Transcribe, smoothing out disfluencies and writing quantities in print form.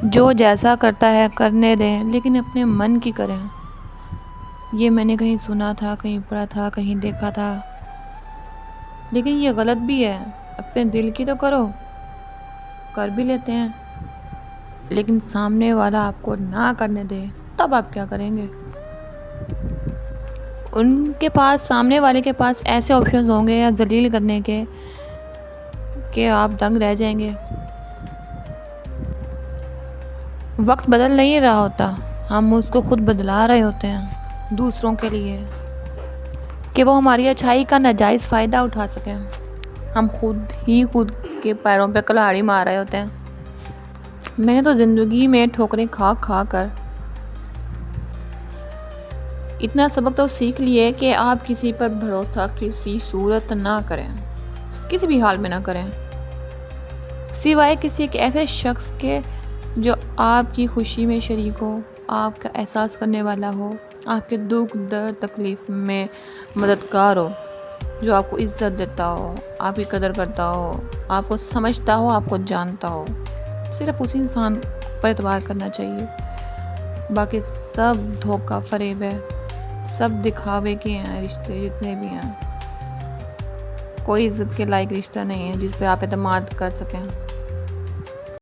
جو جیسا کرتا ہے کرنے دیں، لیکن اپنے من کی کریں۔ یہ میں نے کہیں سنا تھا، کہیں پڑھا تھا، کہیں دیکھا تھا، لیکن یہ غلط بھی ہے۔ اپنے دل کی تو کرو، کر بھی لیتے ہیں، لیکن سامنے والا آپ کو نہ کرنے دے تب آپ کیا کریں گے؟ ان کے پاس، سامنے والے کے پاس ایسے آپشنز ہوں گے یا ذلیل کرنے کے کہ آپ دنگ رہ جائیں گے۔ وقت بدل نہیں رہا ہوتا، ہم اس کو خود بدلا رہے ہوتے ہیں دوسروں کے لیے کہ وہ ہماری اچھائی کا ناجائز فائدہ اٹھا سکیں۔ ہم خود کے پیروں پہ کلہاڑی مار رہے ہوتے ہیں۔ میں نے تو زندگی میں ٹھوکریں کھا کھا کر اتنا سبق تو سیکھ لیے کہ آپ کسی پر بھروسہ کسی صورت نہ کریں، کسی بھی حال میں نہ کریں، سوائے کسی ایک ایسے شخص کے جو آپ کی خوشی میں شریک ہو، آپ کا احساس کرنے والا ہو، آپ کے دکھ درد تکلیف میں مددگار ہو، جو آپ کو عزت دیتا ہو، آپ کی قدر کرتا ہو، آپ کو سمجھتا ہو، آپ کو جانتا ہو۔ صرف اسی انسان پر اعتبار کرنا چاہیے۔ باقی سب دھوکہ فریب ہے، سب دکھاوے کے ہیں رشتے جتنے بھی ہیں۔ کوئی عزت کے لائق رشتہ نہیں ہے جس پہ آپ اعتماد کر سکیں۔